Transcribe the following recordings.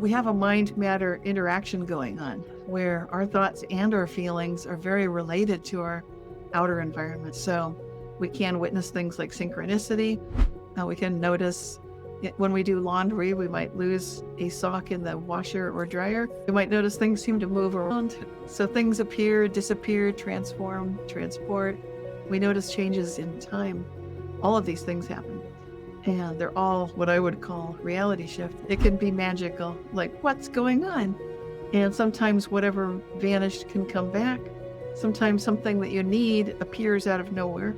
we have a mind-matter interaction going on where our thoughts and our feelings are very related to our outer environment. So we can witness things like synchronicity. We can notice when we do laundry, we might lose a sock in the washer or dryer. We might notice things seem to move around. So things appear, disappear, transform, transport. We notice changes in time. All of these things happen. And they're all what I would call reality shift. It can be magical, like what's going on? And sometimes whatever vanished can come back. Sometimes something that you need appears out of nowhere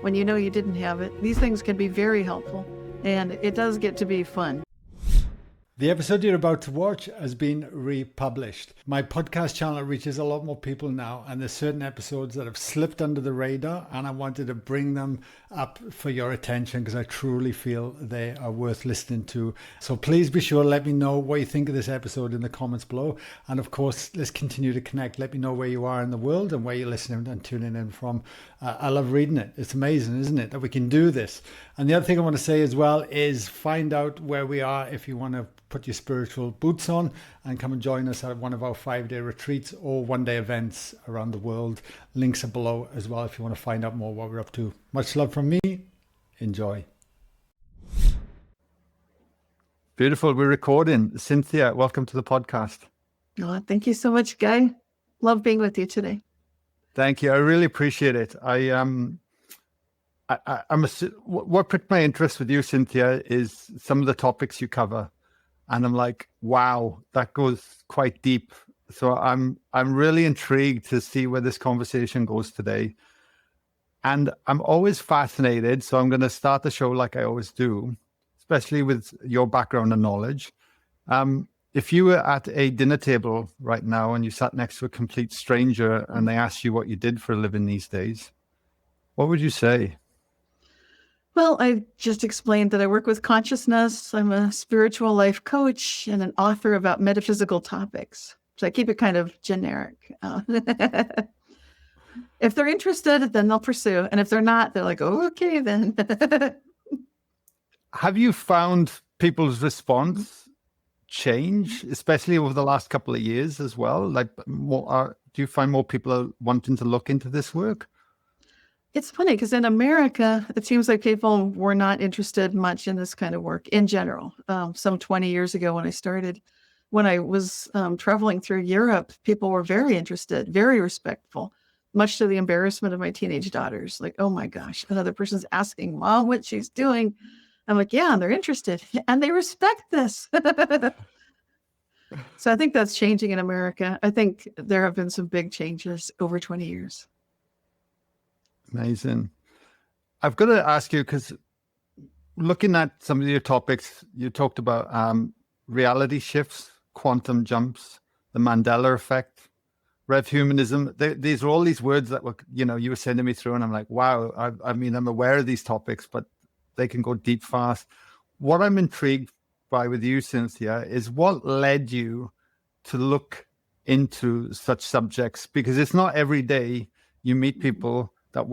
when you know you didn't have it. These things can be very helpful, and it does get to be fun. The episode you're about to watch has been republished. My podcast channel reaches a lot more people now, and there's certain episodes that have slipped under the radar, and I wanted to bring them up for your attention because I truly feel they are worth listening to. So please be sure to let me know what you think of this episode in the comments below. And of course, let's continue to connect. Let me know where you are in the world and where you're listening and tuning in from. I love reading it. It's amazing, isn't it, that we can do this? And the other thing I want to say as well is find out where we are if you want to put your spiritual boots on and come and join us at one of our 5-day retreats or 1-day events around the world. Links are below as well if you want to find out more what we're up to. Much love from me. Enjoy. Beautiful. We're recording. Cynthia, welcome to the podcast. Oh, thank you so much, Guy. Love being with you today. Thank you. I really appreciate it. What piqued my interest with you, Cynthia, is some of the topics you cover. And I'm like, wow, that goes quite deep. So I'm really intrigued to see where this conversation goes today. And I'm always fascinated. So I'm going to start the show like I always do, especially with your background and knowledge. If you were at a dinner table right now and you sat next to a complete stranger and they asked you what you did for a living these days, what would you say? Well, I just explained that I work with consciousness. I'm a spiritual life coach and an author about metaphysical topics. So I keep it kind of generic. If they're interested, then they'll pursue. And if they're not, they're like, oh, okay, then. Have you found people's response change, especially over the last couple of years as well? Like, do you find more people are wanting to look into this work? It's funny because in America, it seems like people were not interested much in this kind of work in general. Some 20 years ago when I started, when I was traveling through Europe, people were very interested, very respectful, much to the embarrassment of my teenage daughters. Like, oh my gosh, another person's asking Mom what she's doing. I'm like, yeah, and they're interested and they respect this. So I think that's changing in America. I think there have been some big changes over 20 years. Amazing. I've got to ask you, because looking at some of your topics, you talked about reality shifts, quantum jumps, the Mandela effect, Rev Humanism. These are all these words that you were sending me through, and I'm like, wow. I'm aware of these topics, but they can go deep fast. What I'm intrigued by with you, Cynthia, is what led you to look into such subjects, because it's not every day you meet people that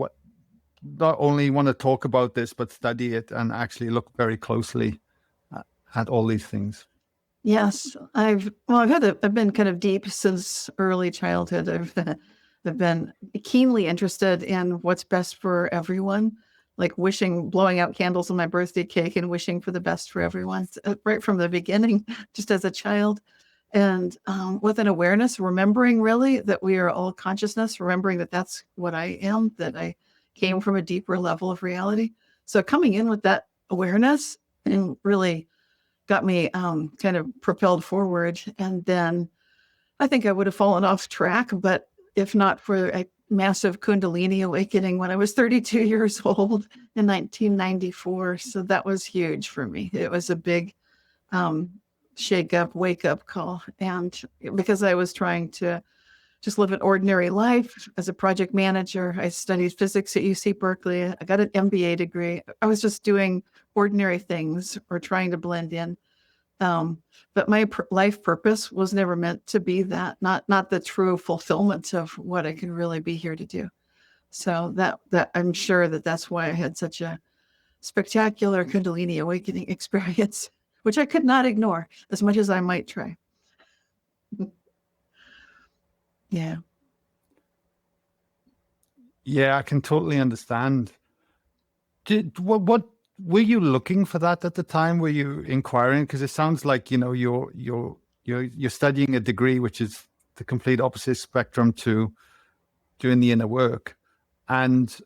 not only want to talk about this, but study it and actually look very closely at all these things. Yes, I've been kind of deep since early childhood. I've been keenly interested in what's best for everyone, like blowing out candles on my birthday cake and wishing for the best for everyone right from the beginning, just as a child. And with an awareness, remembering really that we are all consciousness, remembering that that's what I am, that I came from a deeper level of reality. So coming in with that awareness and really got me kind of propelled forward. And then I think I would have fallen off track, but if not for a massive Kundalini awakening when I was 32 years old in 1994. So that was huge for me. It was a big wake up call. And because I was trying to just live an ordinary life as a project manager, I studied physics at UC Berkeley. I got an MBA degree. I was just doing ordinary things or trying to blend in. But my life purpose was never meant to be that, not the true fulfillment of what I can really be here to do. So that I'm sure that's why I had such a spectacular Kundalini awakening experience which I could not ignore as much as I might try. Yeah. Yeah, I can totally understand. What were you looking for that at the time? Were you inquiring? Because it sounds like, you know, you're studying a degree which is the complete opposite spectrum to doing the inner work. And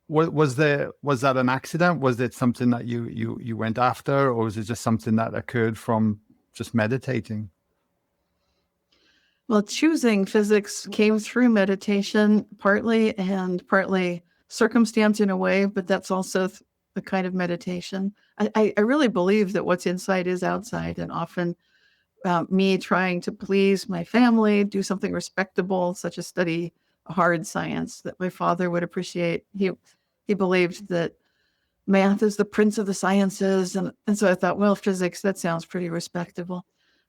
was that an accident? Was it something that you went after, or was it just something that occurred from just meditating? Well, choosing physics came through meditation partly, and partly circumstance in a way, but that's also the kind of meditation. I really believe that what's inside is outside, and often me trying to please my family, do something respectable, such as study hard science that my father would appreciate. He believed that math is the prince of the sciences. And so I thought, well, physics, that sounds pretty respectable.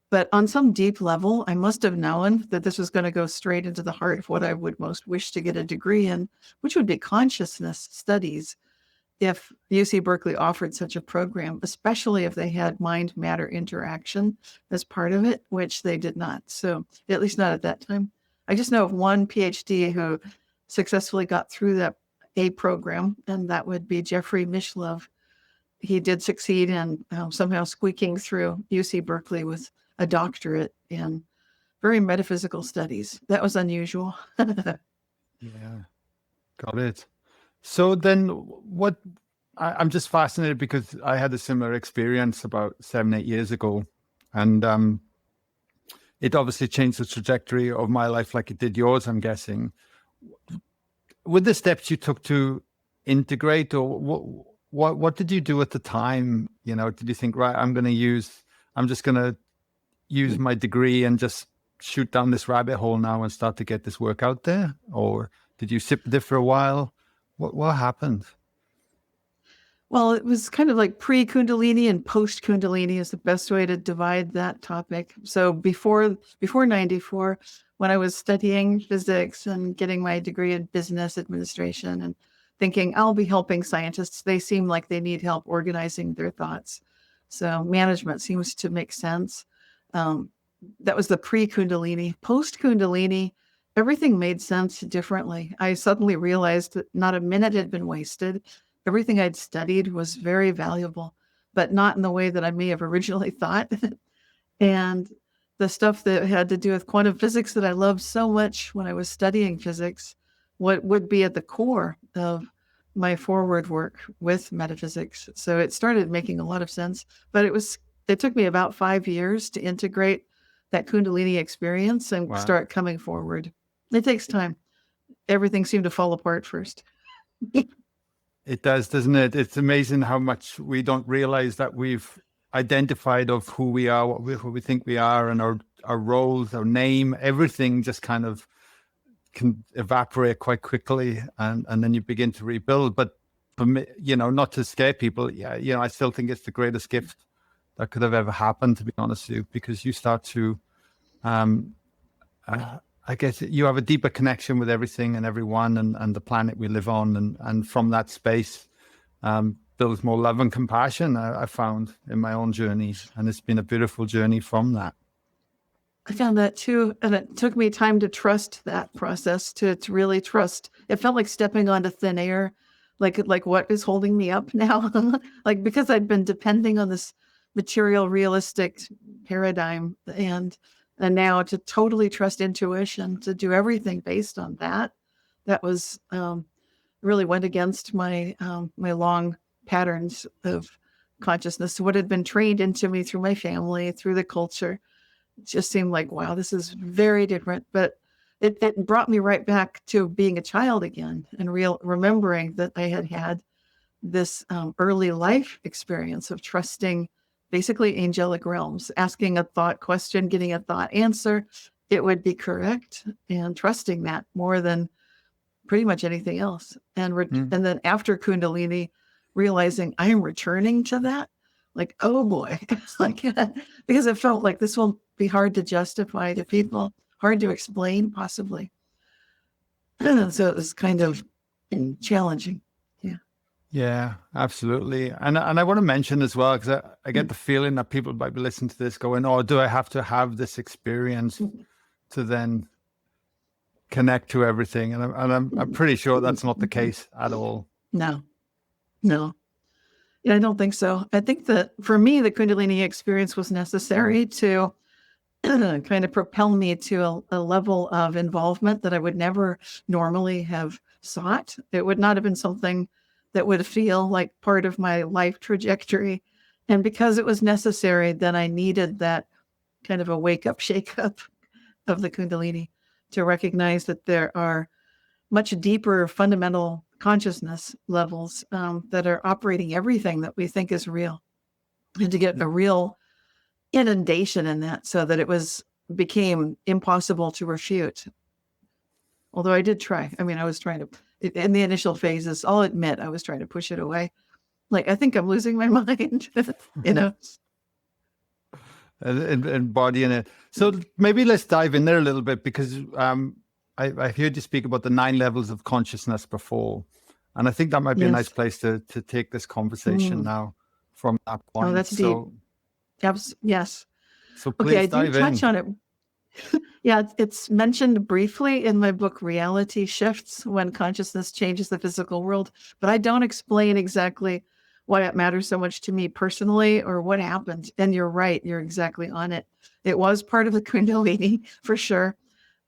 But on some deep level, I must have known that this was going to go straight into the heart of what I would most wish to get a degree in, which would be consciousness studies, if UC Berkeley offered such a program, especially if they had mind-matter interaction as part of it, which they did not. So at least not at that time. I just know of one PhD who successfully got through that A program, and that would be Jeffrey Mishlove. He did succeed in somehow squeaking through UC Berkeley with a doctorate in very metaphysical studies. That was unusual. Yeah, got it. So then I'm just fascinated because I had a similar experience about 7-8 years ago. And it obviously changed the trajectory of my life like it did yours, I'm guessing. With the steps you took to integrate, or what did you do at the time? You know, did you think, right, I'm just going to use my degree and just shoot down this rabbit hole now and start to get this work out there? Or did you sit with it for a while? What happened? Well, it was kind of like pre-Kundalini and post-Kundalini is the best way to divide that topic. So before 94, when I was studying physics and getting my degree in business administration and thinking I'll be helping scientists, they seem like they need help organizing their thoughts. So management seems to make sense. That was the pre-Kundalini. Post-Kundalini, everything made sense differently. I suddenly realized that not a minute had been wasted. Everything I'd studied was very valuable, but not in the way that I may have originally thought. And the stuff that had to do with quantum physics that I loved so much when I was studying physics, what would be at the core of my forward work with metaphysics. So it started making a lot of sense, but it took me about 5 years to integrate that Kundalini experience and start coming forward. It takes time. Everything seemed to fall apart first. It does, doesn't it? It's amazing how much we don't realize that we've identified of who we are, what we think we are, and our roles, our name, everything just kind of can evaporate quite quickly, and then you begin to rebuild. But for me, you know, not to scare people, yeah, you know, I still think it's the greatest gift that could have ever happened, to be honest with you, because you start to, I guess you have a deeper connection with everything and everyone and the planet we live on. And from that space, builds more love and compassion, I found in my own journey. And it's been a beautiful journey from that. I found that too. And it took me time to trust that process, to really trust. It felt like stepping onto thin air, like what is holding me up now? Like, because I'd been depending on this material, realistic paradigm, and now to totally trust intuition, to do everything based on that was really went against my my long patterns of consciousness, what had been trained into me through my family, through the culture. It just seemed like, wow, this is very different. But it brought me right back to being a child again and remembering that I had this early life experience of trusting basically angelic realms, asking a thought question, getting a thought answer, it would be correct, and trusting that more than pretty much anything else. And then after Kundalini, realizing I am returning to that, like, oh boy, like, because it felt like this will be hard to justify to people, hard to explain possibly. So it was kind of challenging. Yeah. Yeah, absolutely. And I want to mention as well, because I get the feeling that people might be listening to this going, oh, do I have to have this experience to then connect to everything? And I'm pretty sure that's not the case at all. No, no. Yeah, I don't think so. I think that for me, the Kundalini experience was necessary to kind of propel me to a level of involvement that I would never normally have sought. It would not have been something that would feel like part of my life trajectory. And because it was necessary, then I needed that kind of a wake up, shake up of the Kundalini to recognize that there are much deeper fundamental consciousness levels that are operating everything that we think is real, and to get a real inundation in that so that it became impossible to refute. Although I did try. I mean, I was trying to, in the initial phases, I'll admit, I was trying to push it away. Like, I think I'm losing my mind, you know? And embodying it. So maybe let's dive in there a little bit, because I heard you speak about the 9 levels of consciousness before. And I think that might be a nice place to take this conversation now from that point. Oh, that's deep. Yes. So please I dive do touch in. on it. Yeah, it's mentioned briefly in my book, Reality Shifts, When Consciousness Changes the Physical World, but I don't explain exactly why it matters so much to me personally or what happened. And you're right, you're exactly on it. It was part of the Kundalini for sure.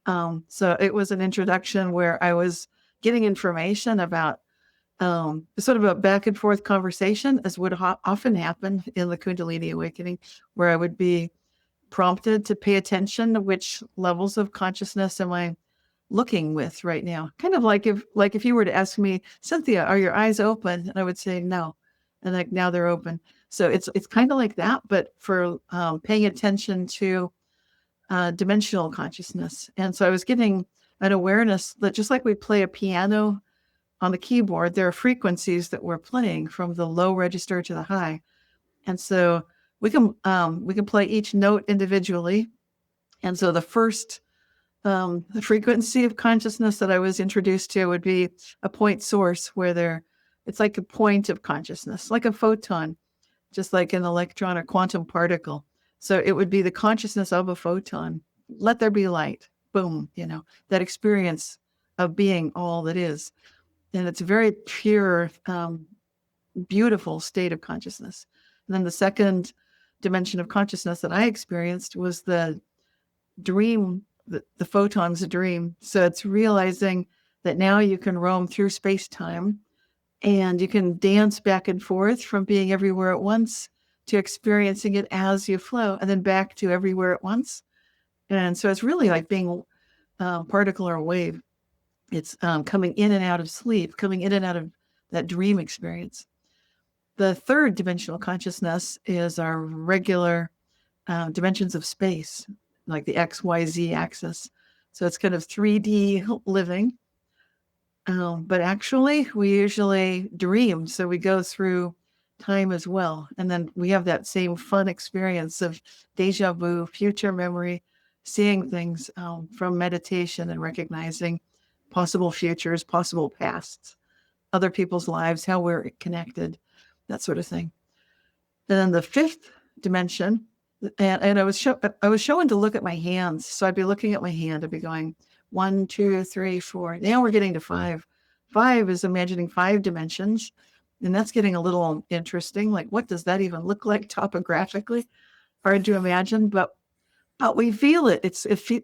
So it was an introduction where I was getting information about sort of a back and forth conversation, as would often happen in the Kundalini awakening, where I would be prompted to pay attention to which levels of consciousness am I looking with right now. Kind of like if you were to ask me, Cynthia, are your eyes open? And I would say no. And like, now they're open. So it's kind of like that, but for paying attention to dimensional consciousness. And so I was getting an awareness that just like we play a piano on the keyboard, there are frequencies that we're playing from the low register to the high. And so we can play each note individually. And so the first the frequency of consciousness that I was introduced to would be a point source where it's like a point of consciousness, like a photon, just like an electron or quantum particle. So it would be the consciousness of a photon. Let there be light. Boom, that experience of being all that is. And it's a very pure, beautiful state of consciousness. And then the second dimension of consciousness that I experienced was the dream, the photon's a dream. So it's realizing that now you can roam through space-time and you can dance back and forth from being everywhere at once to experiencing it as you flow, and then back to everywhere at once. And so it's really like being a particle or a wave. It's coming in and out of sleep, coming in and out of that dream experience. The third dimensional consciousness is our regular dimensions of space, like the X, Y, Z axis. So it's kind of 3D living. But actually, we usually dream. So we go through time as well. And then we have that same fun experience of deja vu, future memory, seeing things from meditation and recognizing possible futures, possible pasts, other people's lives, how we're connected, that sort of thing. And then the fifth dimension, and I was shown to look at my hands. So I'd be looking at my hand, I'd be going 1, 2, 3, 4. Now we're getting to 5. 5 is imagining 5 dimensions. And that's getting a little interesting. Like, what does that even look like topographically? Hard to imagine, but we feel it.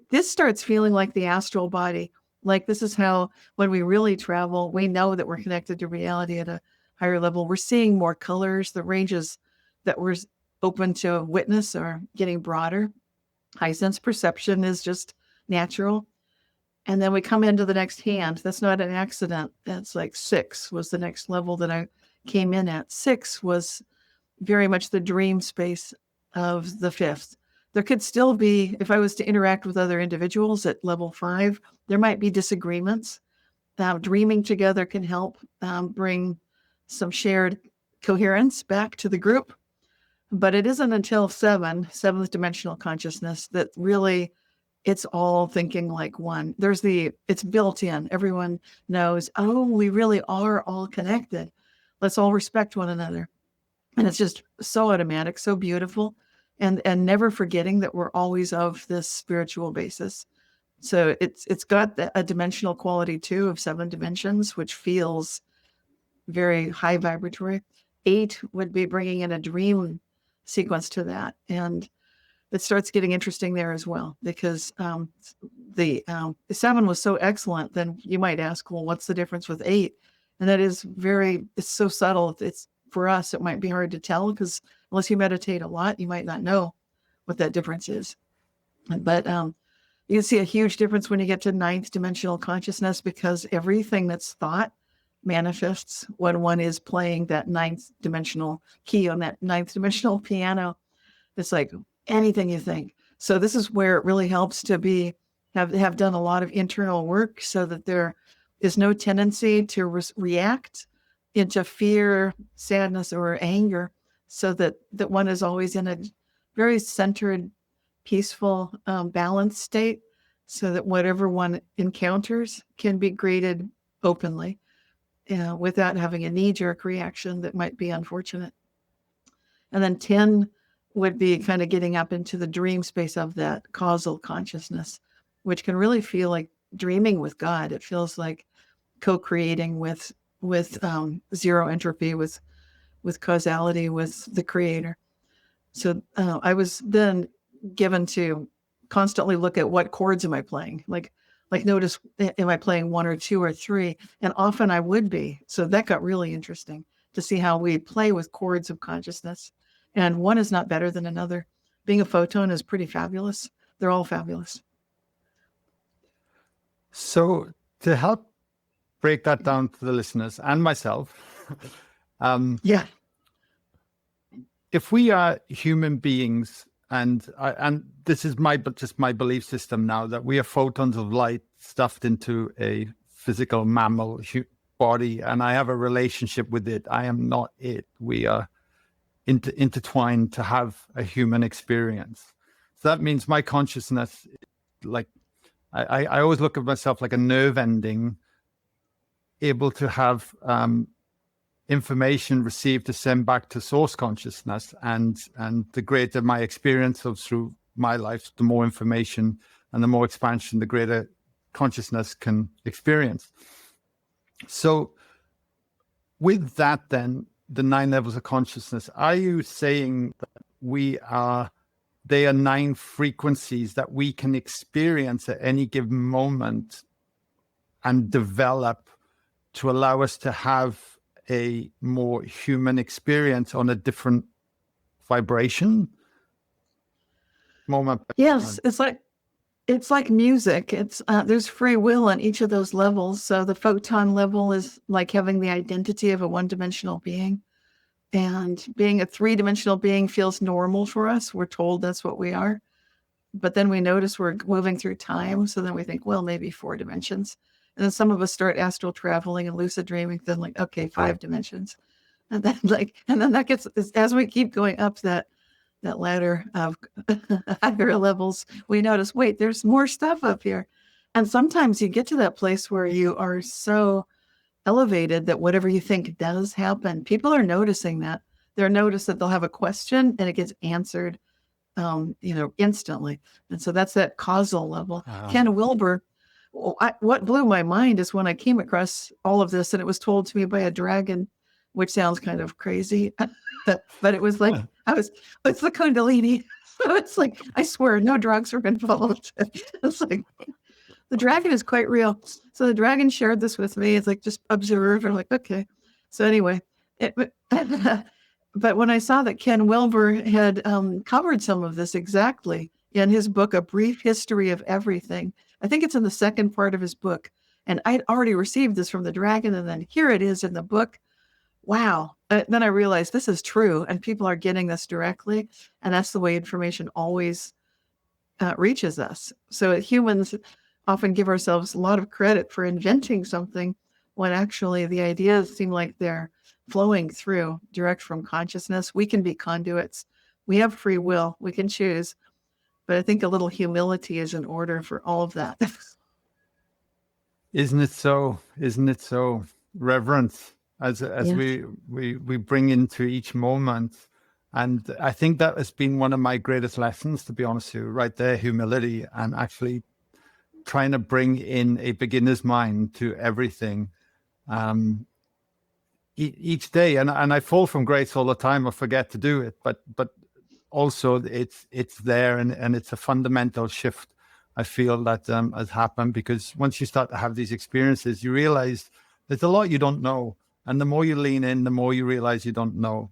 This starts feeling like the astral body. Like, this is how, when we really travel, we know that we're connected to reality at a higher level. We're seeing more colors. The ranges that we're open to witness are getting broader. High sense perception is just natural. And then we come into the next hand. That's not an accident. That's like 6 was the next level that I came in at. 6 was very much the dream space of the 5th. There could still be, if I was to interact with other individuals at level 5, there might be disagreements. Dreaming together can help bring some shared coherence back to the group. But it isn't until 7, 7th dimensional consciousness, that really it's all thinking like one. It's built in. Everyone knows, oh, we really are all connected. let's all respect one another. And it's just so automatic, so beautiful, and never forgetting that we're always of this spiritual basis. So it's got a dimensional quality too of 7 dimensions, which feels very high vibratory. 8 would be bringing in a dream sequence to that, and it starts getting interesting there as well, because the 7 was so excellent. Then you might ask, well, what's the difference with 8? And that is it's so subtle. It's, for us, it might be hard to tell, because unless you meditate a lot, you might not know what that difference is. But you can see a huge difference when you get to 9th dimensional consciousness, because everything that's thought manifests when one is playing that 9th dimensional key on that 9th dimensional piano. It's like anything you think. So this is where it really helps to have done a lot of internal work, so that there is no tendency to react into fear, sadness, or anger, so that one is always in a very centered, peaceful, balanced state, so that whatever one encounters can be greeted openly, without having a knee-jerk reaction that might be unfortunate. And then 10 would be kind of getting up into the dream space of that causal consciousness, which can really feel like dreaming with God. It feels like co-creating with zero entropy, with causality, with the creator. So I was then given to constantly look at what chords am I playing, like notice, am I playing 1 or 2 or 3? And often I would be. So that got really interesting to see how we play with chords of consciousness. And one is not better than another. Being a photon is pretty fabulous. They're all fabulous. So to help break that down to the listeners and myself, yeah, if we are human beings, and this is my belief system now, that we are photons of light stuffed into a physical mammal body, and I have a relationship with it. I am not it. We are intertwined to have a human experience. So that means my consciousness, like I always look at myself like a nerve ending, able to have information received to send back to source consciousness, and the greater my experience of through my life, the more information and the more expansion the greater consciousness can experience. So with that, then, the 9 levels of consciousness, are you saying that they are 9 frequencies that we can experience at any given moment and develop to allow us to have a more human experience on a different vibration moment? Yes, it's like music. It's there's free will on each of those levels. So the photon level is like having the identity of a one-dimensional being, and being a 3-dimensional being feels normal for us. We're told that's what we are, but then we notice we're moving through time. So then we think, well, maybe 4 dimensions. And then some of us start astral traveling and lucid dreaming. Then like, okay, 5 dimensions, and then that gets, as we keep going up that ladder of higher levels, we notice, wait, there's more stuff up here. And sometimes you get to that place where you are so elevated that whatever you think does happen, people are noticing that. They're noticed that they'll have a question and it gets answered, instantly. And so that's that causal level. Ken Wilber, what blew my mind is when I came across all of this, and it was told to me by a dragon, which sounds kind of crazy, but it was like, it's the Kundalini. So it's like, I swear, no drugs were involved. It's like, the dragon is quite real. So the dragon shared this with me. It's like, just observe. And I'm like, okay. So anyway, but when I saw that Ken Wilber had covered some of this exactly in his book, A Brief History of Everything, I think it's in the second part of his book. And I'd already received this from the dragon, and then here it is in the book. Wow. Then I realized this is true, and people are getting this directly. And that's the way information always reaches us. So humans often give ourselves a lot of credit for inventing something, when actually the ideas seem like they're flowing through direct from consciousness. We can be conduits. We have free will. We can choose. But I think a little humility is in order for all of that. Isn't it so? Isn't it so? Reverence. as Yes. we bring into each moment. And I think that has been one of my greatest lessons, to be honest with you, right there, humility, and actually trying to bring in a beginner's mind to everything each day. And I fall from grace all the time. I forget to do it, but also it's there, and it's a fundamental shift I feel that has happened, because once you start to have these experiences, you realize there's a lot you don't know, and the more you lean in, the more you realize you don't know,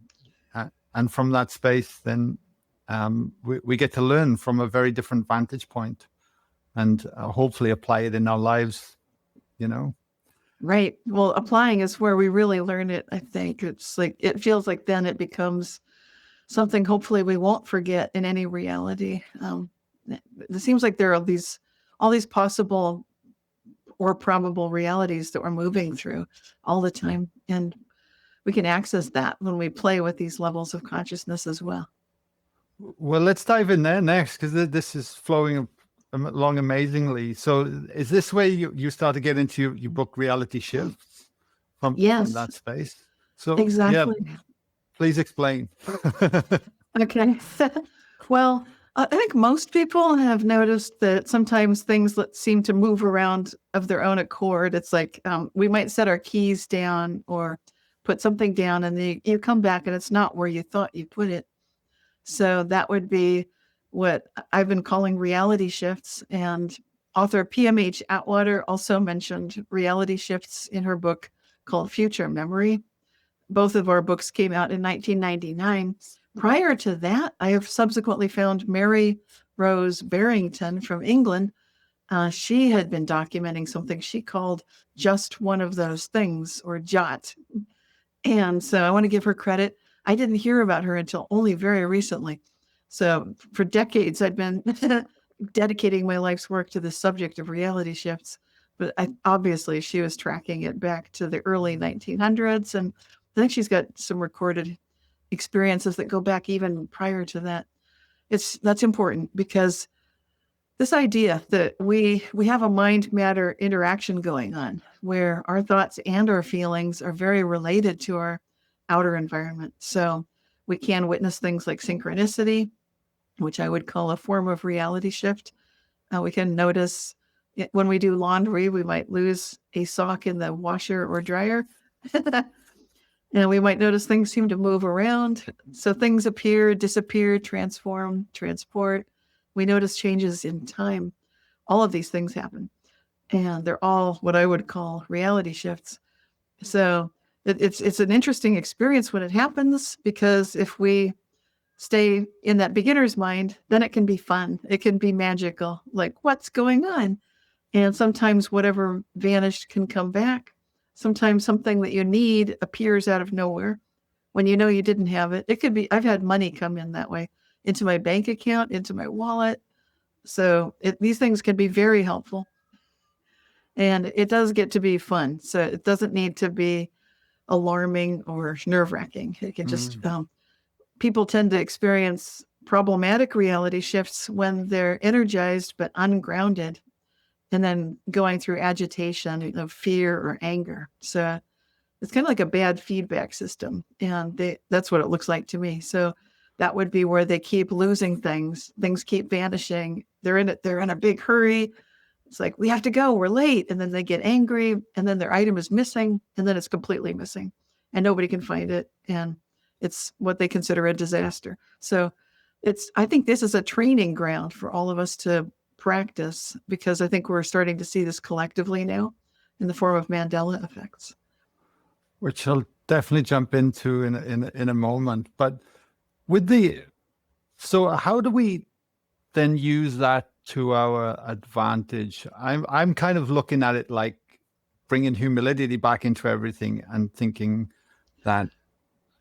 and from that space, then we get to learn from a very different vantage point, and hopefully apply it in our lives, you know. Right. Well, applying is where we really learn it. I think it's like, it feels like then it becomes something hopefully we won't forget in any reality. It seems like there are all these possible or probable realities that we're moving through all the time. And we can access that when we play with these levels of consciousness as well. Well, let's dive in there next, because this is flowing along amazingly. So is this where you start to get into your book Reality Shifts from Yes, that space? So yeah, exactly. please explain. Okay. Well, I think most people have noticed that sometimes things that seem to move around of their own accord. It's like we might set our keys down or put something down, and then you come back and it's not where you thought you put it. So that would be what I've been calling reality shifts. And author PMH Atwater also mentioned reality shifts in her book called Future Memory. Both of our books came out in 1999. Prior to that, I have subsequently found Mary Rose Barrington from England. She had been documenting something she called just one of those things, or JOT. And so I want to give her credit. I didn't hear about her until only very recently. So for decades, I'd been dedicating my life's work to the subject of reality shifts. But obviously, she was tracking it back to the early 1900s. And I think she's got some recorded experiences that go back even prior to that. That's important, because this idea that we have a mind matter interaction going on where our thoughts and our feelings are very related to our outer environment. So we can witness things like synchronicity, which I would call a form of reality shift. We can notice when we do laundry, we might lose a sock in the washer or dryer. And we might notice things seem to move around. So things appear, disappear, transform, transport. We notice changes in time. All of these things happen. And they're all what I would call reality shifts. So it's an interesting experience when it happens, because if we stay in that beginner's mind, then it can be fun. It can be magical. Like, what's going on? And sometimes whatever vanished can come back. Sometimes something that you need appears out of nowhere when you know you didn't have it. It could be, I've had money come in that way, into my bank account, into my wallet. So these things can be very helpful. And it does get to be fun. So it doesn't need to be alarming or nerve-wracking. It can just, people tend to experience problematic reality shifts when they're energized but ungrounded, and then going through agitation of fear or anger. So it's kind of like a bad feedback system. And that's what it looks like to me. So that would be where they keep losing things. Things keep vanishing. They're in a big hurry. It's like, we have to go, we're late. And then they get angry, and then their item is missing, and then it's completely missing and nobody can find it. And it's what they consider a disaster. So I think this is a training ground for all of us to practice, because I think we're starting to see this collectively now in the form of Mandela effects, Which I'll definitely jump into in a moment. But so how do we then use that to our advantage? I'm kind of looking at it like bringing humility back into everything, and thinking that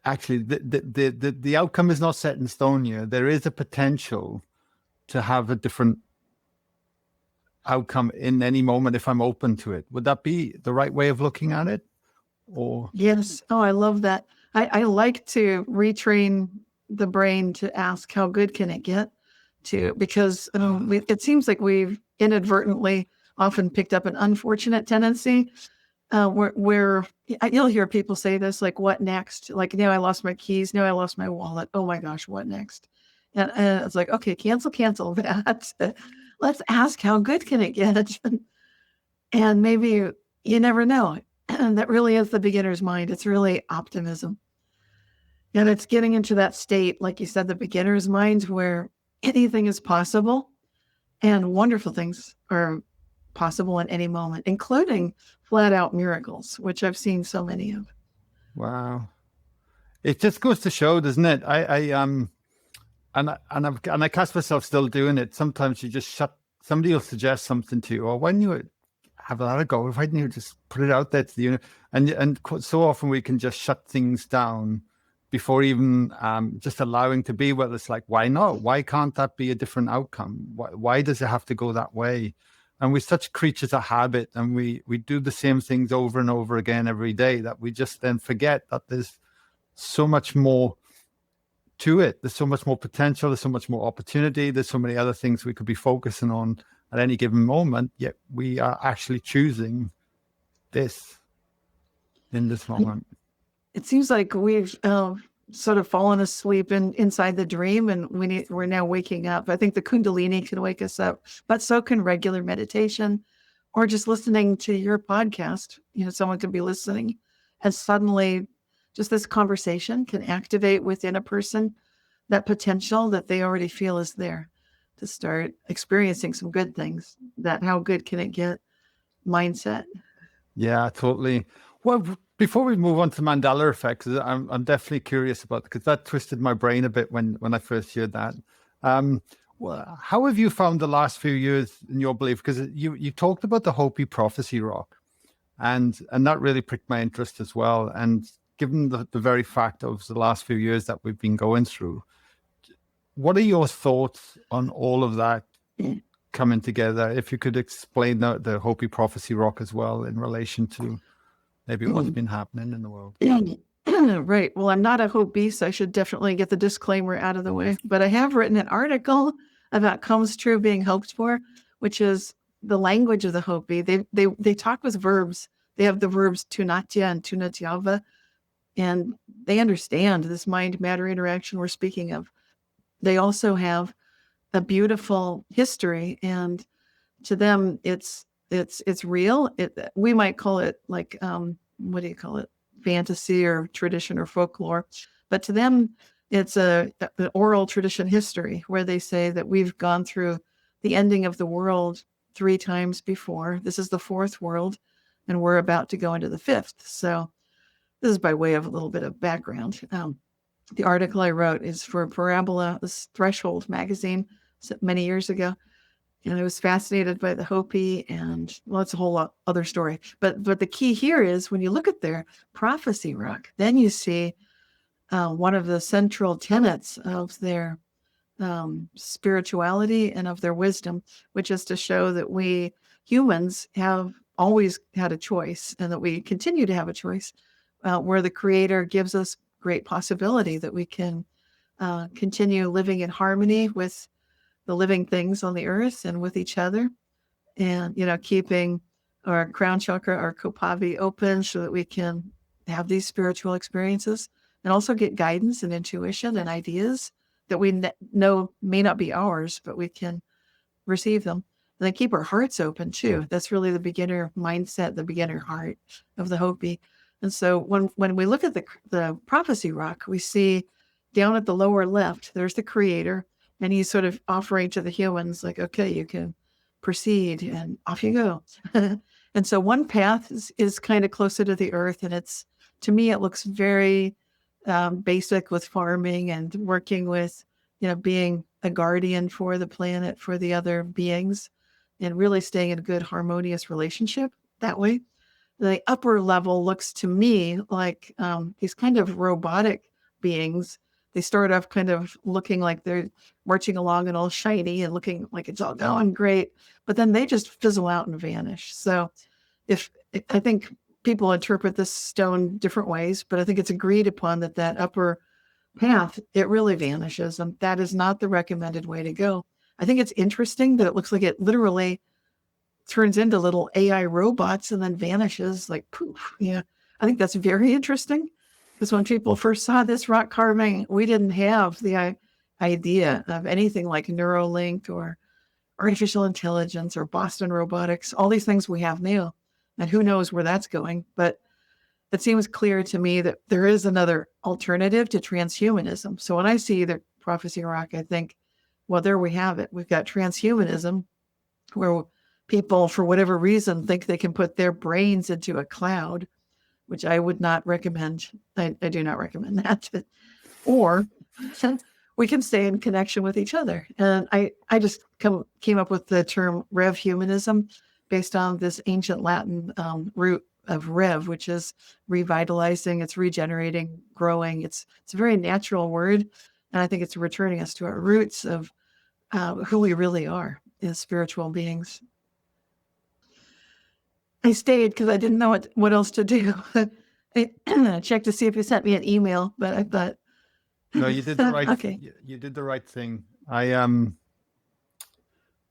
actually the outcome is not set in stone here. There is a potential to have a different outcome in any moment if I'm open to it. Would that be the right way of looking at it? Or yes. Oh, I love that. I like to retrain the brain to ask, how good can it get to, because it seems like we've inadvertently often picked up an unfortunate tendency where you'll hear people say this, like, what next? Like, now I lost my keys. Now I lost my wallet. Oh my gosh, what next? And it's like, okay, cancel that. Let's ask, how good can it get? And maybe you never know. And that really is the beginner's mind. It's really optimism. And it's getting into that state, like you said, the beginner's mind, where anything is possible and wonderful things are possible at any moment, including flat out miracles, which I've seen so many of. Wow. It just goes to show, doesn't it? And I catch myself still doing it. Sometimes you just somebody will suggest something to you, or when you have a lot of go, why didn't you just put it out there to the universe? And so often we can just shut things down before even just allowing to be. Well, it's like, why not? Why can't that be a different outcome? Why does it have to go that way? And we're such creatures of habit, and we do the same things over and over again every day, that we just then forget that there's so much more to it. There's so much more potential. There's so much more opportunity. There's so many other things we could be focusing on at any given moment, yet we are actually choosing this in this moment. It seems like we've sort of fallen asleep inside the dream, and we're now waking up. I think the Kundalini can wake us up, but so can regular meditation, or just listening to your podcast. Someone could be listening, and suddenly just this conversation can activate within a person that potential that they already feel is there to start experiencing some good things. That how good can it get mindset. Yeah, totally. Well, before we move on to Mandela effect, 'cause I'm definitely curious about, because that twisted my brain a bit when I first heard that. Well, how have you found the last few years in your belief? Because you talked about the Hopi prophecy rock, and that really pricked my interest as well. And given the very fact of the last few years that we've been going through, what are your thoughts on all of that coming together? If you could explain the Hopi prophecy rock as well in relation to maybe what's been happening in the world. Right. Well, I'm not a Hopi, so I should definitely get the disclaimer out of the way. But I have written an article about comes true being hoped for, which is the language of the Hopi. They talk with verbs. They have the verbs tunatia and tunatiava, and they understand this mind-matter interaction we're speaking of. They also have a beautiful history, and to them, it's real. We might call it like what do you call it? Fantasy or tradition or folklore, but to them, it's an oral tradition history where they say that we've gone through the ending of the world 3 times before. This is the 4th world, and we're about to go into the 5th. So this is by way of a little bit of background. The article I wrote is for Parabola, this Threshold magazine, many years ago. And I was fascinated by the Hopi, and well, it's a whole other story. But the key here is when you look at their prophecy rock, then you see one of the central tenets of their spirituality and of their wisdom, which is to show that we humans have always had a choice, and that we continue to have a choice, where the Creator gives us great possibility that we can continue living in harmony with the living things on the earth and with each other, and keeping our crown chakra, our kopavi, open so that we can have these spiritual experiences and also get guidance and intuition and ideas that we know may not be ours, but we can receive them. And then keep our hearts open too. That's really the beginner mindset, the beginner heart of the Hopi. And so when we look at the prophecy rock, we see down at the lower left, there's the Creator. And he's sort of offering to the humans, like, okay, you can proceed, and off you go. And so one path is kind of closer to the earth. And to me, it looks very basic with farming and working with, being a guardian for the planet, for the other beings, and really staying in a good, harmonious relationship that way. The upper level looks to me like these kind of robotic beings. They start off kind of looking like they're marching along and all shiny and looking like it's all going great, but then they just fizzle out and vanish. So I think people interpret this stone different ways, but I think it's agreed upon that upper path, it really vanishes, and that is not the recommended way to go. I think it's interesting that it looks like it literally turns into little AI robots and then vanishes like poof. Yeah. I think that's very interesting, because when people first saw this rock carving, we didn't have the idea of anything like Neuralink or artificial intelligence or Boston Robotics, all these things we have now. And who knows where that's going. But it seems clear to me that there is another alternative to transhumanism. So when I see the prophecy rock, I think, well, there we have it. We've got transhumanism, where people, for whatever reason, think they can put their brains into a cloud, which I would not recommend. I do not recommend that. Or we can stay in connection with each other. And I just came up with the term Rev Humanism based on this ancient Latin root of rev, which is revitalizing, it's regenerating, growing. It's a very natural word. And I think it's returning us to our roots of who we really are as spiritual beings. I stayed because I didn't know what else to do. I checked to see if you sent me an email, but I thought, No, you did the right. Okay. You did the right thing.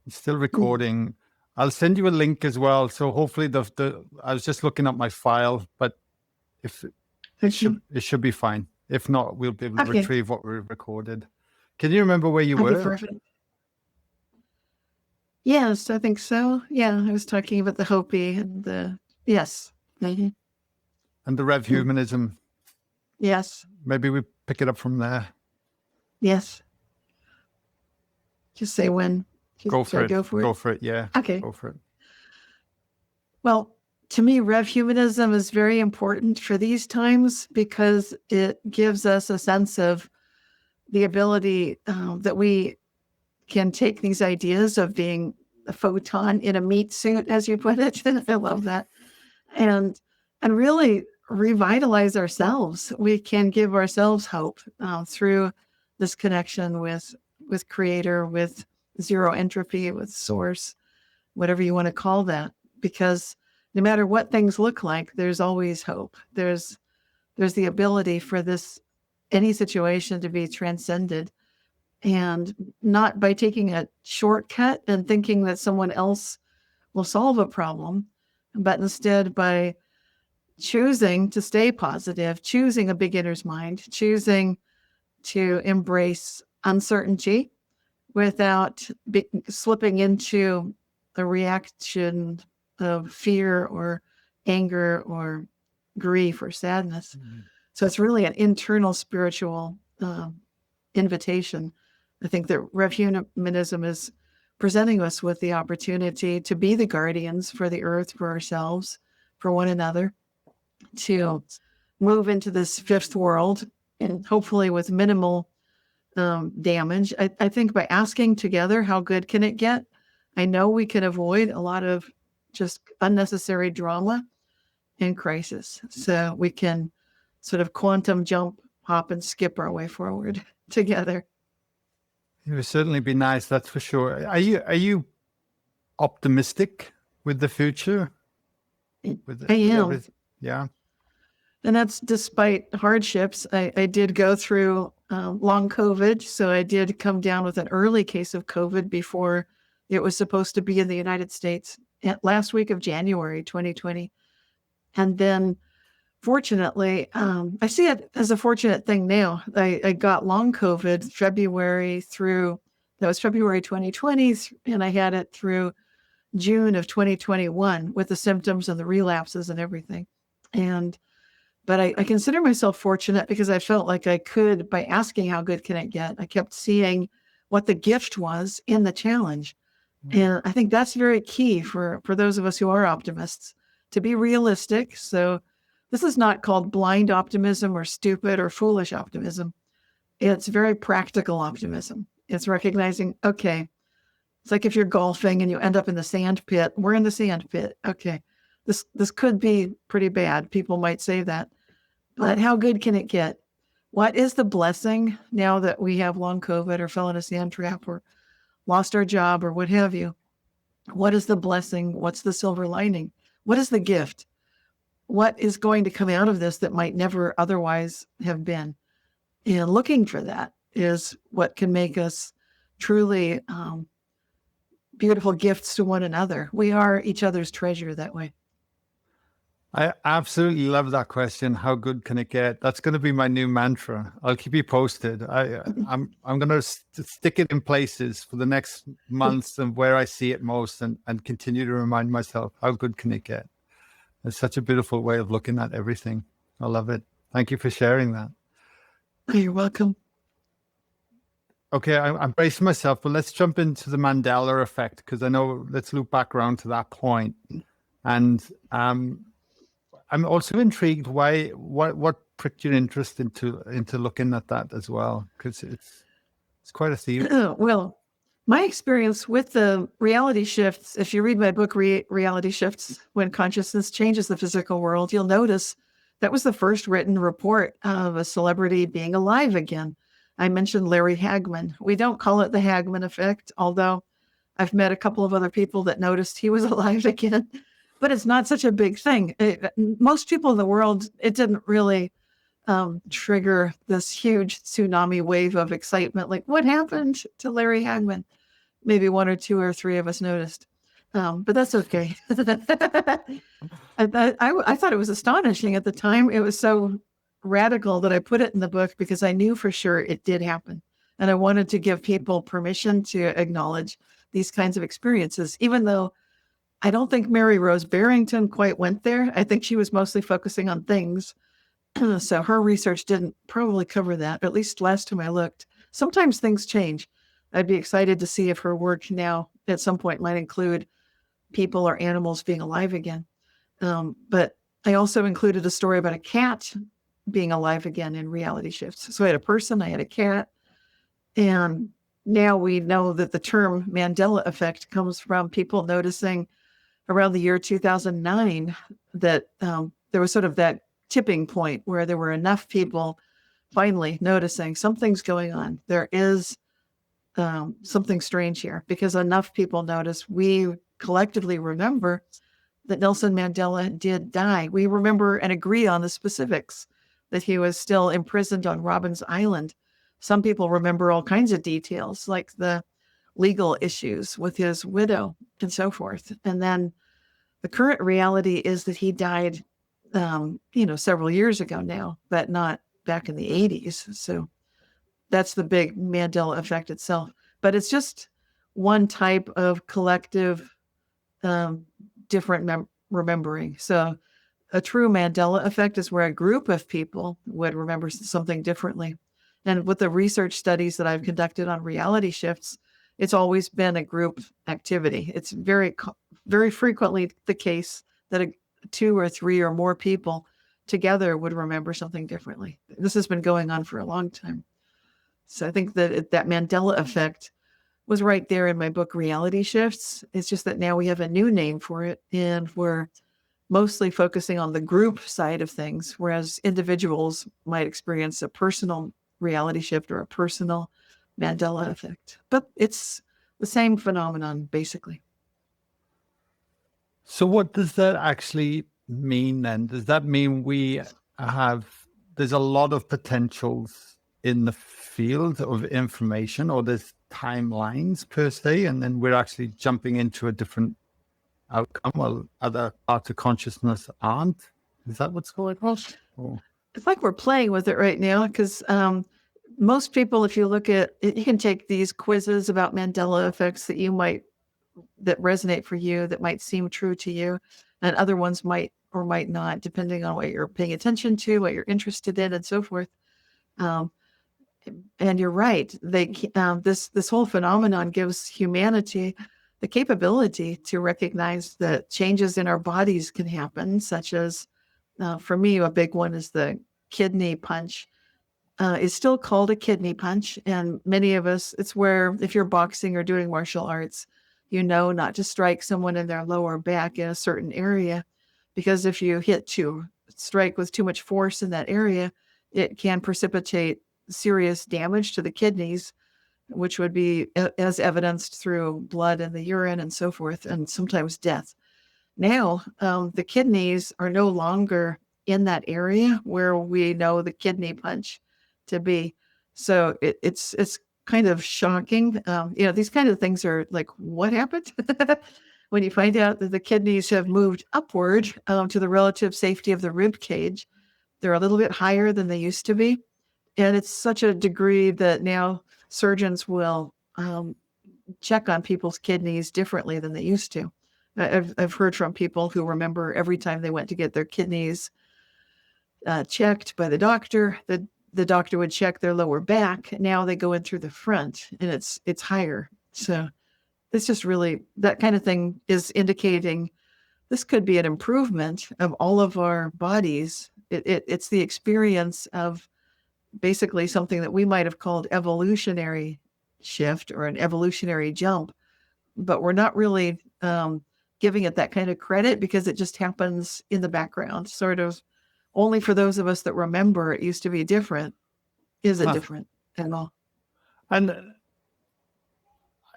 Still recording. I'll send you a link as well. So hopefully I was just looking at my file, but if it should be fine. If not, we'll be able to retrieve what we recorded. Can you remember where you were? Perfect. Yes, I think so. Yeah, I was talking about the Hopi and yes. Mm-hmm. And the Rev Humanism. Yes. Maybe we pick it up from there. Yes. Just say when. Go for it. Go for it. Yeah. Okay. Go for it. Well, to me, Rev Humanism is very important for these times because it gives us a sense of the ability that we can take these ideas of being a photon in a meat suit, as you put it. I love that. And really revitalize ourselves. We can give ourselves hope through this connection with Creator, with zero entropy, with Source, whatever you want to call that. Because no matter what things look like, there's always hope. There's the ability for any situation to be transcended, and not by taking a shortcut and thinking that someone else will solve a problem, but instead by choosing to stay positive, choosing a beginner's mind, choosing to embrace uncertainty without slipping into a reaction of fear or anger or grief or sadness. Mm-hmm. So it's really an internal spiritual invitation. I think that Rev Humanism is presenting us with the opportunity to be the guardians for the earth, for ourselves, for one another, to move into this fifth world, and hopefully with minimal damage. I think by asking together, how good can it get? I know we can avoid a lot of just unnecessary drama and crisis. So we can sort of quantum jump, hop and skip our way forward together. It would certainly be nice, that's for sure. Are you optimistic with the future? I am. Yeah. And that's despite hardships. I did go through long COVID. So I did come down with an early case of COVID before it was supposed to be in the United States last week of January 2020. And then fortunately, I see it as a fortunate thing now. I got long COVID that was February 2020, and I had it through June of 2021 with the symptoms and the relapses and everything. But I consider myself fortunate because I felt like I could, by asking how good can it get, I kept seeing what the gift was in the challenge. Mm-hmm. And I think that's very key for those of us who are optimists, to be realistic. So this is not called blind optimism or stupid or foolish optimism. It's very practical optimism. It's recognizing, okay, it's like if you're golfing and you end up in the sand pit. We're in the sand pit. Okay, this could be pretty bad. People might say that. But how good can it get? What is the blessing now that we have long COVID or fell in a sand trap or lost our job or what have you? What is the blessing? What's the silver lining? What is the gift? What is going to come out of this that might never otherwise have been? And looking for that is what can make us truly beautiful gifts to one another. We are each other's treasure that way. I absolutely love that question. How good can it get? That's going to be my new mantra. I'll keep you posted. I'm going to stick it in places for the next months and where I see it most, and continue to remind myself, how good can it get? It's such a beautiful way of looking at everything. I love it. Thank you for sharing that. You're welcome. Okay, I'm bracing myself, but let's jump into the Mandela effect, because I know, let's loop back around to that point. And I'm also intrigued what pricked your interest into looking at that as well, because it's quite a theme. Well, my experience with the reality shifts, if you read my book, Reality Shifts, When Consciousness Changes the Physical World, you'll notice that was the first written report of a celebrity being alive again. I mentioned Larry Hagman. We don't call it the Hagman effect, although I've met a couple of other people that noticed he was alive again. But it's not such a big thing. Most people in the world, it didn't really trigger this huge tsunami wave of excitement. Like, what happened to Larry Hagman? Maybe one or two or three of us noticed. But that's okay. I thought it was astonishing at the time. It was so radical that I put it in the book because I knew for sure it did happen. And I wanted to give people permission to acknowledge these kinds of experiences, even though I don't think Mary Rose Barrington quite went there. I think she was mostly focusing on things. So her research didn't probably cover that, at least last time I looked. Sometimes things change. I'd be excited to see if her work now at some point might include people or animals being alive again. But I also included a story about a cat being alive again in Reality Shifts. So I had a person, I had a cat, and now we know that the term Mandela effect comes from people noticing around the year 2009 that there was sort of that tipping point where there were enough people finally noticing something's going on. There is something strange here, because enough people notice. We collectively remember that Nelson Mandela did die. We remember and agree on the specifics, that he was still imprisoned on Robben's Island. Some people remember all kinds of details, like the legal issues with his widow and so forth. And then the current reality is that he died, several years ago now, but not back in the 80s. So that's the big Mandela effect itself. But it's just one type of collective, different remembering. So a true Mandela effect is where a group of people would remember something differently. And with the research studies that I've conducted on reality shifts, it's always been a group activity. It's very, very frequently the case that two or three or more people together would remember something differently. This has been going on for a long time. So I think that Mandela effect was right there in my book, Reality Shifts. It's just that now we have a new name for it, and we're mostly focusing on the group side of things, whereas individuals might experience a personal reality shift or a personal Mandela effect. But it's the same phenomenon, basically. So what does that actually mean then? Does that mean there's a lot of potentials in the field of information, or there's timelines per se, and then we're actually jumping into a different outcome while other parts of consciousness aren't? Is that what's going on? Or? It's like we're playing with it right now, because most people, if you look at it, you can take these quizzes about Mandela effects that resonate for you, that might seem true to you, and other ones might or might not, depending on what you're paying attention to, what you're interested in, and so forth. And you're right. This whole phenomenon gives humanity the capability to recognize that changes in our bodies can happen, such as, for me, a big one is the kidney punch. It's still called a kidney punch. And many of us, it's where if you're boxing or doing martial arts, not to strike someone in their lower back in a certain area, because if you strike with too much force in that area, it can precipitate serious damage to the kidneys, which would be as evidenced through blood in the urine and so forth, and sometimes death. Now, the kidneys are no longer in that area where we know the kidney punch to be. So it's kind of shocking. These kind of things are like, what happened? When you find out that the kidneys have moved upward to the relative safety of the rib cage, they're a little bit higher than they used to be. And it's such a degree that now surgeons will check on people's kidneys differently than they used to. I've heard from people who remember every time they went to get their kidneys checked by the doctor, the doctor would check their lower back. Now they go in through the front, and it's higher. So it's just really, that kind of thing is indicating this could be an improvement of all of our bodies. It's the experience of basically something that we might have called evolutionary shift or an evolutionary jump, but we're not really giving it that kind of credit because it just happens in the background, sort of only for those of us that remember it used to be different. Is it different at all? And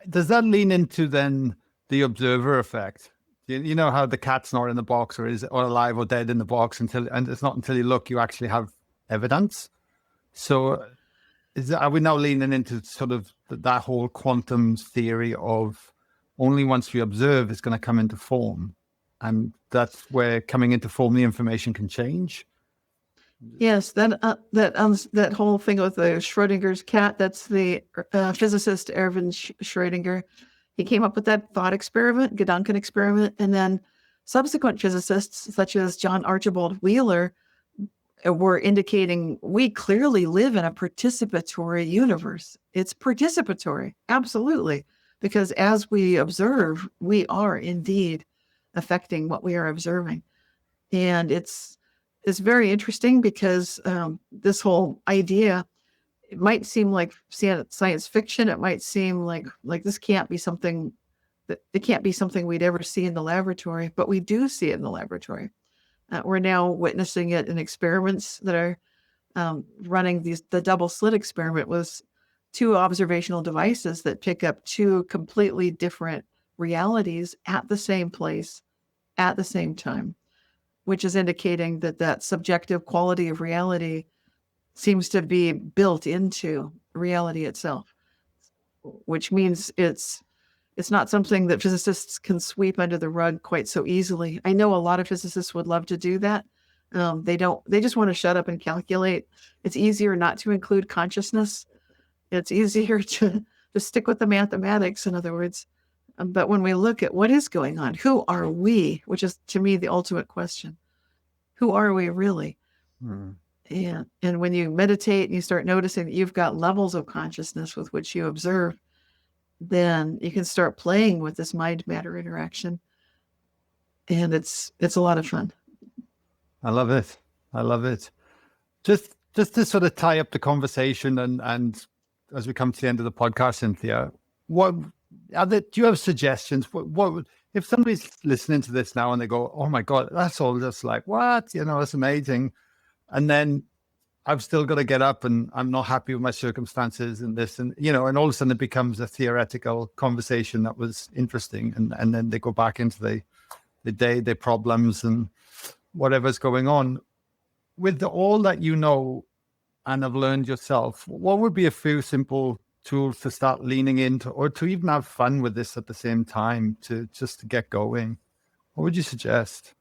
does that lean into then the observer effect? You know how the cat's not in the box or is or alive or dead in the box and it's not until you look you actually have evidence. So are we now leaning into sort of that whole quantum theory of only once we observe it's going to come into form, and that's where coming into form the information can change? Yes, that whole thing with the Schrodinger's cat, that's the physicist Erwin Schrödinger. He came up with that thought experiment, Gedanken experiment, and then subsequent physicists such as John Archibald Wheeler were indicating we clearly live in a participatory universe. It's participatory, absolutely, because as we observe, we are indeed affecting what we are observing. And it's very interesting because this whole idea, it might seem like science fiction. It might seem like this can't be something that it can't be something we'd ever see in the laboratory, but we do see it in the laboratory. We're now witnessing it in experiments that are running. The double slit experiment was 2 observational devices that pick up 2 completely different realities at the same place at the same time, which is indicating that subjective quality of reality seems to be built into reality itself, which means it's not something that physicists can sweep under the rug quite so easily. I know a lot of physicists would love to do that. They just want to shut up and calculate. It's easier not to include consciousness. It's easier to stick with the mathematics, in other words. But when we look at what is going on, who are we, which is to me the ultimate question. Who are we really? And when you meditate and you start noticing that you've got levels of consciousness with which you observe, then you can start playing with this mind-matter interaction. And it's a lot of fun. I love it. I love it. Just to sort of tie up the conversation and as we come to the end of the podcast, Cynthia, do you have suggestions? What if somebody's listening to this now and they go, oh my God, that's all just like, what? That's amazing. And then I've still got to get up and I'm not happy with my circumstances and this, and and all of a sudden it becomes a theoretical conversation that was interesting. And then they go back into the day, their problems and whatever's going on. With all that and have learned yourself, what would be a few simple tools to start leaning into or to even have fun with this at the same time to get going? What would you suggest?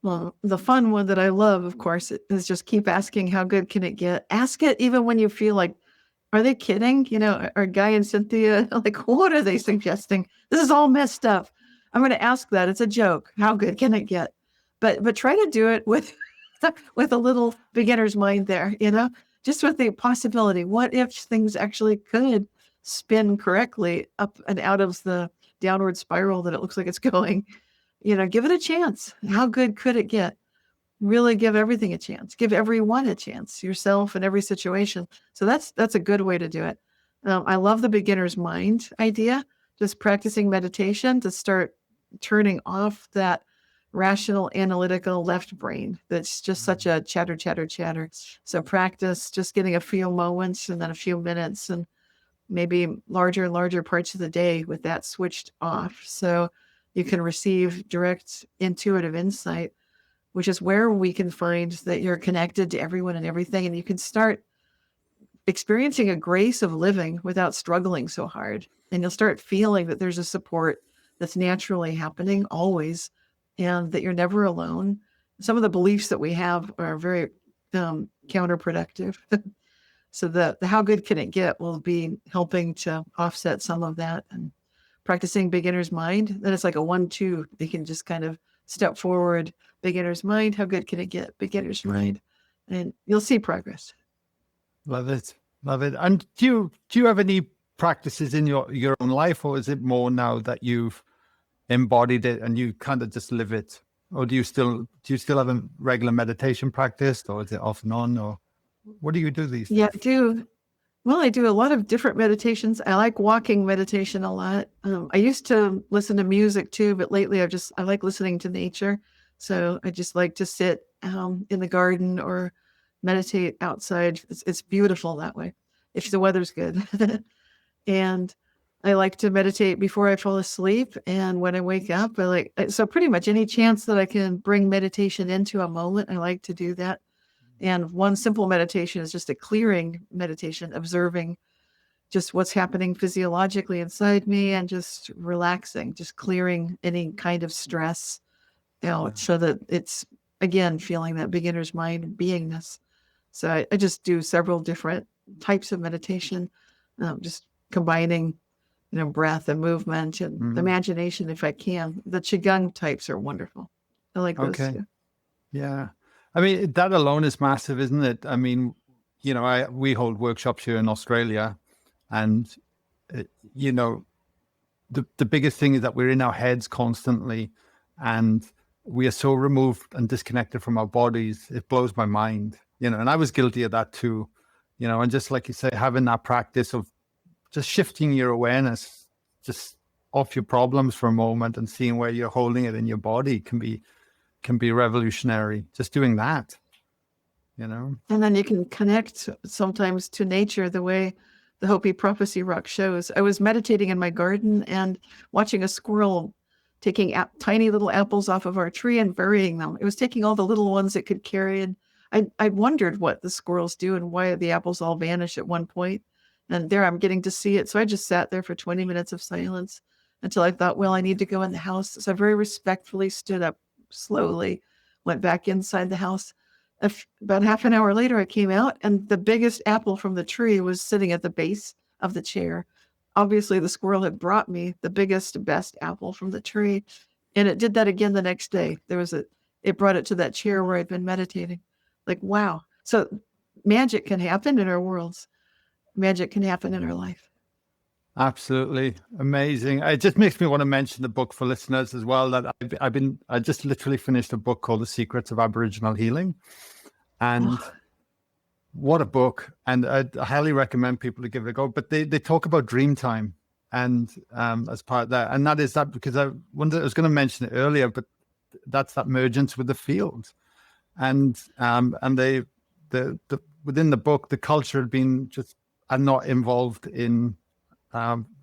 Well, the fun one that I love, of course, is just keep asking, how good can it get? Ask it even when you feel like, are they kidding? Are Guy and Cynthia, like, what are they suggesting? This is all messed up. I'm going to ask that. It's a joke. How good can it get? But try to do it with a little beginner's mind there, just with the possibility. What if things actually could spin correctly up and out of the downward spiral that it looks like it's going? Give it a chance. How good could it get? Really give everything a chance. Give everyone a chance, yourself in every situation. So that's a good way to do it. I love the beginner's mind idea, just practicing meditation to start turning off that rational, analytical left brain that's just such a chatter. So practice just getting a few moments and then a few minutes and maybe larger and larger parts of the day with that switched off. So you can receive direct intuitive insight, which is where we can find that you're connected to everyone and everything. And you can start experiencing a grace of living without struggling so hard. And you'll start feeling that there's a support that's naturally happening always, and that you're never alone. Some of the beliefs that we have are very counterproductive. So the how good can it get will be helping to offset some of that. And practicing beginner's mind, then it's like a 1-2. They can just kind of step forward, beginner's mind, how good can it get? Beginner's mind. And you'll see progress. Love it. Love it. And do you have any practices in your own life, or is it more now that you've embodied it and you kind of just live it? Or do you still have a regular meditation practice, or is it off and on, or what do you do these days? Yeah, I do. Well, I do a lot of different meditations. I like walking meditation a lot. I used to listen to music too, but lately I like listening to nature. So I just like to sit in the garden or meditate outside. It's beautiful that way, if the weather's good. And I like to meditate before I fall asleep. And when I wake up, so pretty much any chance that I can bring meditation into a moment, I like to do that. And one simple meditation is just a clearing meditation, observing just what's happening physiologically inside me and just relaxing, just clearing any kind of stress out, so that it's, again, feeling that beginner's mind beingness. So I just do several different types of meditation, just combining, breath and movement and imagination if I can. The Qigong types are wonderful. I like those too. Yeah. I mean, that alone is massive, isn't it? I mean, we hold workshops here in Australia, and, the biggest thing is that we're in our heads constantly, and we are so removed and disconnected from our bodies. It blows my mind, and I was guilty of that too, and just like you say, having that practice of just shifting your awareness just off your problems for a moment and seeing where you're holding it in your body can be revolutionary. Just doing that, And then you can connect sometimes to nature the way the Hopi prophecy rock shows. I was meditating in my garden and watching a squirrel taking tiny little apples off of our tree and burying them. It was taking all the little ones it could carry. And I wondered what the squirrels do and why the apples all vanish at one point. And there I'm getting to see it. So I just sat there for 20 minutes of silence until I thought, well, I need to go in the house. So I very respectfully stood up, slowly went back inside the house. About half an hour later, I came out, and the biggest apple from the tree was sitting at the base of the chair. Obviously, the squirrel had brought me the biggest, best apple from the tree. And it did that again the next day. It brought it to that chair where I'd been meditating. Like, wow. So magic can happen in our worlds. Magic can happen in our life. Absolutely amazing. It just makes me want to mention the book for listeners as well. That I just literally finished a book called The Secrets of Aboriginal Healing, and what a book! And I highly recommend people to give it a go. But they talk about dream time, and as part of that, and that is that because I was going to mention it earlier, but that's that mergence with the field, and they within the book, the culture had been just are not involved in.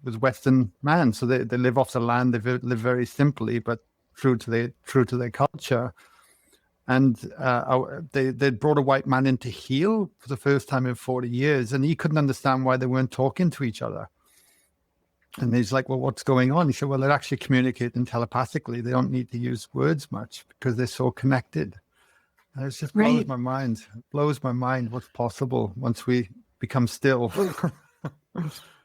With Western man, so they live off the land. They live very simply, but true to their culture. And they brought a white man in to heal for the first time in 40 years, and he couldn't understand why they weren't talking to each other. And he's like, "Well, what's going on?" He said, "Well, they're actually communicating telepathically. They don't need to use words much because they're so connected." And it just blows my mind. It blows my mind what's possible once we become still.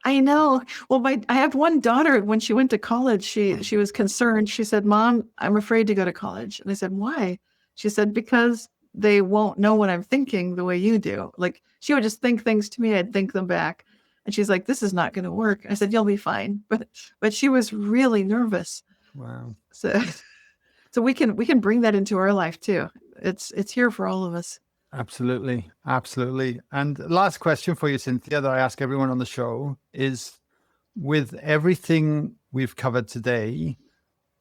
I know. Well, I have one daughter. When she went to college, she was concerned. She said, "Mom, I'm afraid to go to college." And I said, "Why?" She said, "Because they won't know what I'm thinking the way you do." Like, she would just think things to me, I'd think them back. And she's like, "This is not going to work." I said, "You'll be fine." But she was really nervous. Wow. So we can bring that into our life too. It's here for all of us. Absolutely. Absolutely. And last question for you, Cynthia, that I ask everyone on the show is, with everything we've covered today,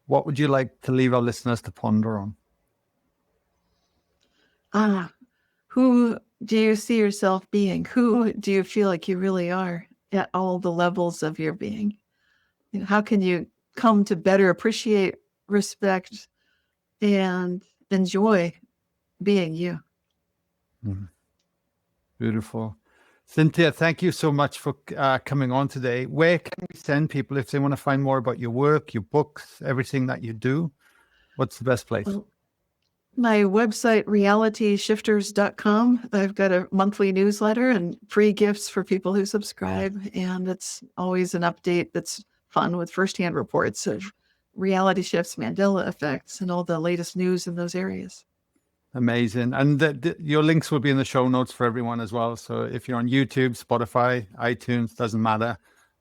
what would you like to leave our listeners to ponder on? Who do you see yourself being? Who do you feel like you really are at all the levels of your being? How can you come to better appreciate, respect, and enjoy being you? Beautiful. Cynthia, thank you so much for coming on today. Where can we send people if they want to find more about your work, your books, everything that you do? What's the best place? Well, my website, realityshifters.com. I've got a monthly newsletter and free gifts for people who subscribe. And it's always an update that's fun with firsthand reports of reality shifts, Mandela effects, and all the latest news in those areas. Amazing. And your links will be in the show notes for everyone as well. So if you're on YouTube, Spotify, iTunes, doesn't matter.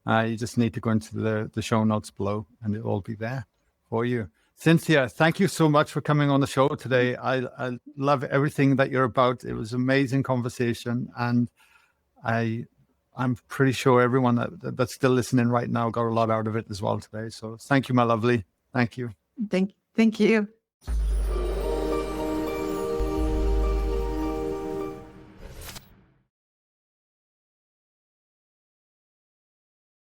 You just need to go into the show notes below and it'll all be there for you. Cynthia, thank you so much for coming on the show today. I love everything that you're about. It was an amazing conversation. And I'm pretty sure everyone that's still listening right now got a lot out of it as well today. So thank you, my lovely. Thank you. Thank you.